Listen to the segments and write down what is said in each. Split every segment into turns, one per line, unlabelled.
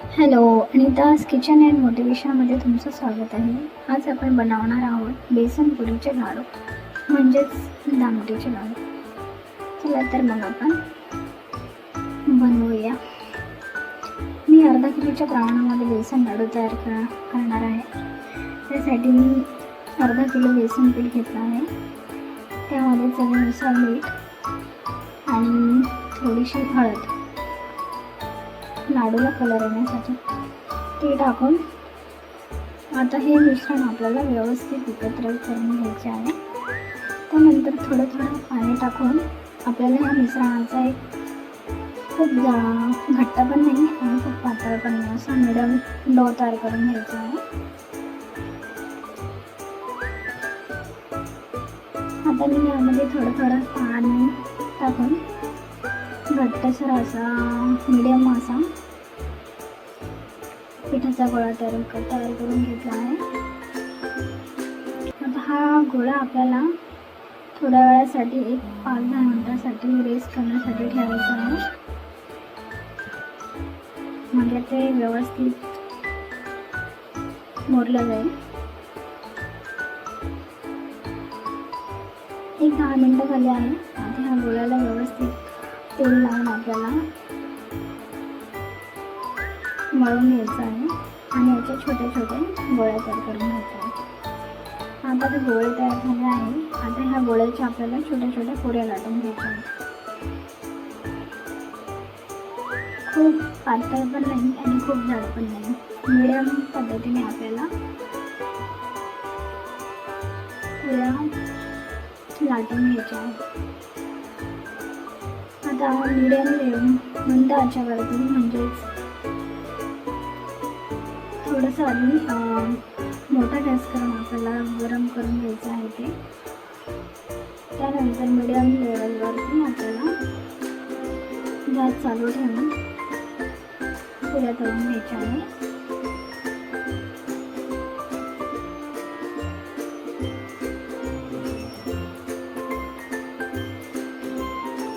Hello, Anita's kitchen and मोटिवेशनमध्ये तुमचं स्वागत आहे. आज आपण बनवणार आहोत बेसन पुरीचे लाडू म्हणजेच दामटीचे लाडू. चला तर मग आपण बनवूया. मी अर्धा किलोच्या प्रमाणामध्ये बेसन लाडू तयार करणार आहे. त्यासाठी मी अर्धा किलो बेसन पीठ घेतलं आहे. त्यामध्ये चवीनुसार मीठ आणि थोडीशी हळद, लाडूला कलर येण्यासाठी ते टाकून आता हे मिश्रण आपल्याला व्यवस्थित एकत्र करून घ्यायचे आहे. त्यानंतर थोडं थोडं पाणी टाकून आपल्याला ह्या मिश्रणाचा एक खूप घट्ट पण नाही आणि खूप पातळ पण नाही असा मिडियम डो तयार करून घ्यायचा आहे. आता मी यामध्ये थोडं थोडं पाणी टाकून घट्टसर असा मिडियम असा पिठाचा गोळा तयार करून घेतला आहे. आता हा गोळा आपल्याला थोड्या वेळासाठी 5-10 मिनिटासाठी रेस्ट करण्यासाठी ठेवायचा आहे, म्हणजे ते व्यवस्थित मोडलं जाईल. 10 मिनिटं झाली आहे. आता ह्या गोळ्याला व्यवस्थित तेल लावून आपल्याला मळून घ्यायचं आहे आणि याचे छोटे छोटे गोळे तयार करून घ्यायचे आहेत. आता ते गोळे तयार झाले आहे. आता ह्या गोळ्याच्या आपल्याला छोट्या छोट्या पुऱ्या लाटून घ्यायच्या आहेत. खूप पातळ पण नाही आणि खूप जाड पण नाही, मिडियम पद्धतीने आपल्याला पुऱ्या लाटून घ्यायच्या आहेत. आता मिडियम मंद आचेवरती म्हणजेच थोडंसं आधी मोठा गॅस करून आपल्याला गरम करून घ्यायचं आहे ते. त्यानंतर मिडियम लेवलवरती आपल्याला गॅस चालू ठेवून पुऱ्या तळून घ्यायच्या आहे.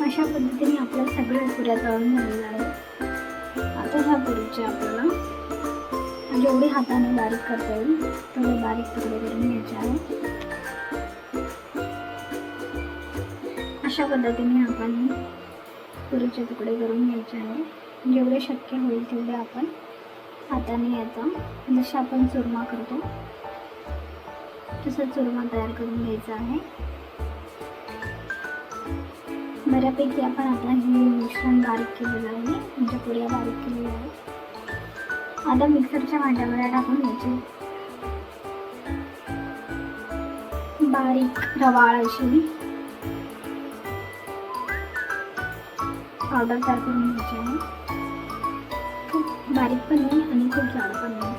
अशा पद्धतीने आपल्या सगळ्या पुऱ्या तळून झालेल्या आहेत. आता ह्या पुरीचे आपल्याला जेवढे हाताने बारीक करता येईल तेवढे बारीक तुकडे करून घ्यायचे आहे. अशा पद्धतीने आपण पुरीचे तुकडे करून घ्यायचे आहे. जेवढे शक्य होईल तेवढे आपण हाताने याचा जसं आपण चुरमा करतो तसा चुरमा तयार करून घ्यायचा आहे. बऱ्यापैकी आपण आता हे मिश्रण बारीक केलेलं आहे, म्हणजे पुऱ्या बारीक केलेल्या आहे. आता मिक्सरच्या भांड्यामध्ये टाकून घ्यायची बारीक रवाळ अशी पावडर तयार करून घ्यायची आहे. खूप बारीक पण नाही आणि खूप जाड पण नाही,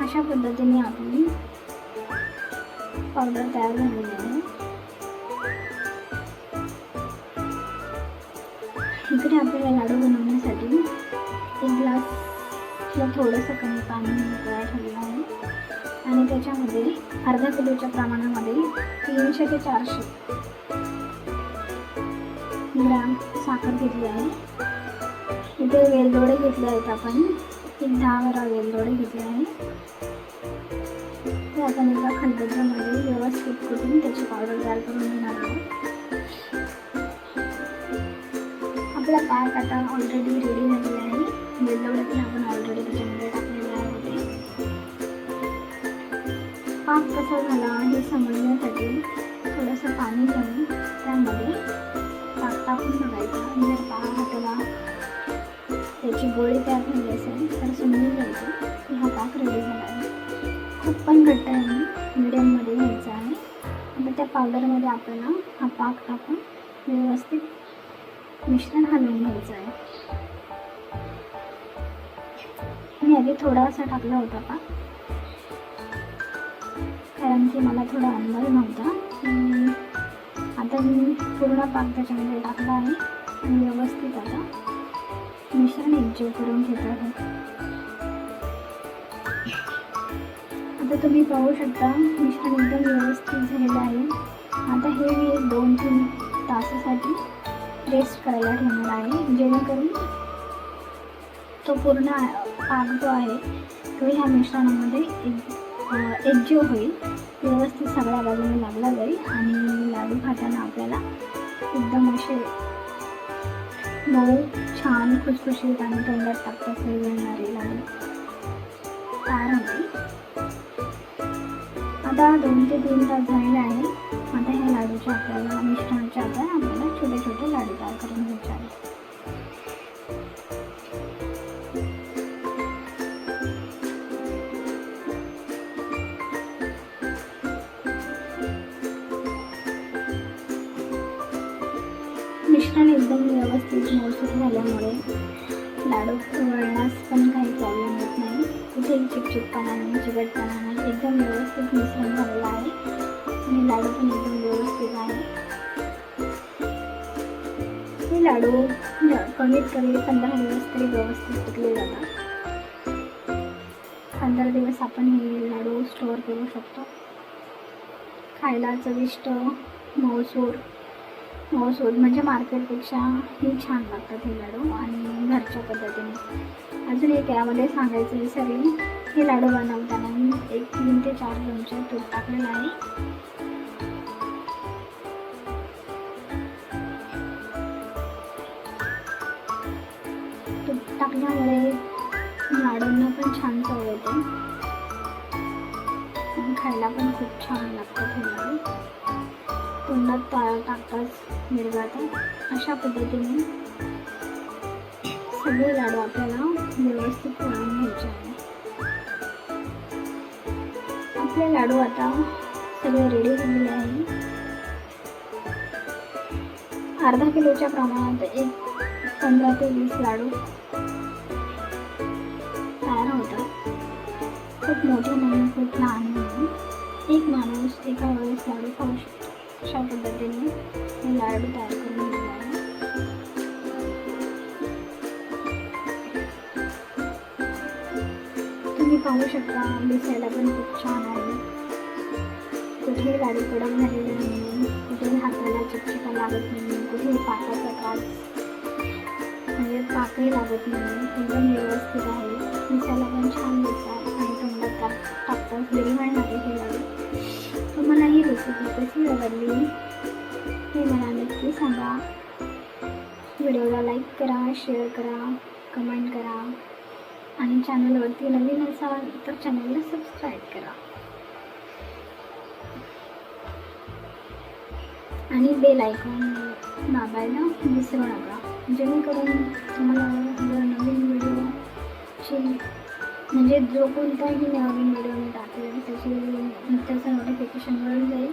अशा पद्धतीने आपली पावडर तयार झालेली आहे. इकडे आपल्याला लाडू बनवण्यासाठी 1 ग्लासला थोडंसं कमी पाणी तयार ठेवलेलं आहे आणि त्याच्यामध्ये अर्धा किलोच्या प्रमाणामध्ये 300 ते 400 ग्राम साखर घेतली आहे. इथे वेलदोडे घेतले आहेत आपण, 10 वेलदोडे घेतले आहे. ते आपण एका खलबत्त्यामध्ये व्यवस्थित कुटून त्याची पावडर तयार करून घेणार आहोत. आपला पाक आता ऑलरेडी रेडी झालेला आहे. वेलदोडे पण आपण ऑलरेडी त्याच्यामध्ये टाकलेले आहे. पाक कसा झाला हे समजण्यासाठी थोडंसं पाणी घेऊन त्यामध्ये पाक टाकून बघायचं. जर पाकाला त्याची गोळी तयार झाली असेल तर समजून जायचं की हा पाक रेडी झाला आहे. खूप पण घट्ट आहे, मिडियममध्ये घ्यायचा आहे. आता त्या पावडरमध्ये आपल्याला हा पाक टाकून व्यवस्थित मिश्रण हलवून घ्यायचं आहे. मी आधी थोडासा टाकला होता पाक, कारण की मला थोडा अंदाज नव्हता. आता मी पूर्ण पाक त्याच्यामध्ये टाकला आहे आणि व्यवस्थित आता मिश्रण एकजीव करून घेत आहे. आता तुम्ही पाहू शकता मिश्रण एकदम व्यवस्थित झालेलं आहे. आता हे मी 2-3 तासासाठी रेस्ट करायला ठेवणार आहे, जेणेकरून तो पूर्ण पाक जो आहे तो ह्या मिश्रणामध्ये एकजीव होईल, व्यवस्थित सगळ्या बाजूने लागला जाईल आणि लाडू खाताना आपल्याला एकदम असे मऊ छान खुसखुशीत आणि तोंडात टाकताच मिळणारे लाडू तयार होतील. आता 2 ते 3 तास झालेले आहे. आता ह्या लाडूचे आपल्याला मिश्रणाचे आपल्याला छोटे छोटे लाडू तयार करून घ्यायचे आहे. मिश्रण एकदम व्यवस्थित मौसूद झाल्यामुळे लाडू वळण्यास पण काही प्रॉब्लेम येत नाही. कुठेही चिकचिकपणा नाही, चिकटपणा नाही. एकदम व्यवस्थित मिश्रण झालेलं आहे आणि लाडू पण एकदम व्यवस्थित आहे. हे लाडू कमीत कमी 15 दिवस तरी व्यवस्थित टिकले जातात. 15 दिवस आपण हे लाडू स्टोअर करू शकतो. खायला चविष्ट, मऊसूद म्हणजे मार्केटपेक्षा ही छान लागतात हे लाडू आणि घरच्या पद्धतीने. अजून एक यामध्ये सांगायचं विसरले, हे लाडू बनवताना मी 3 ते 4 चमचे तूप टाकलेलं आहे. तूप टाकल्यामुळे लाडूंना पण छान चव येते आणि खायला पण खूप छान लागतात हे लाडू. तोंडात टाकताच विरघळतात. अशा पद्धतीने सगळे लाडू आपल्याला व्यवस्थित वळून घ्यायचे आहे. आपले लाडू आता सगळे रेडी झालेले आहे. अर्धा किलोच्या प्रमाणात 15 ते 20 लाडू तयार होतात. खूप मोठे नाही, खूप लहान नाही. एक माणूस एका वेळेस लाडू खाऊ शकतो. अशा पद्धतीने हे लाडू तयार करून घेतले आहे. तुम्ही पाहू शकता, दिसायला पण खूप छान आहे. कुठेही लाडू कडक झालेले नाही, कुठेही हाताला चिकचिका लागत नाही, कुठेही पाकाचा त्रास म्हणजे पाकही लागत नाही. एकदम व्यवस्थित आहे. दिसायला पण छान दिसतात आणि तोंडात टाकताच विरघळणारे हे लाडू. तुम्हाला ही रेसिपी कशी आवडली हे मला नक्की सांगा. व्हिडिओला लाईक करा, शेअर करा, कमेंट करा आणि चॅनलवरती नवीन असाल तर चॅनलला सबस्क्राईब करा आणि बेल आयकॉन दाबायला विसरू नका, जेणेकरून तुम्हाला जर नवीन व्हिडिओची म्हणजे जो कोणताही नवीन व्हिडिओ मी टाकेल त्याचं नोटिफिकेशन मिळून जाईल.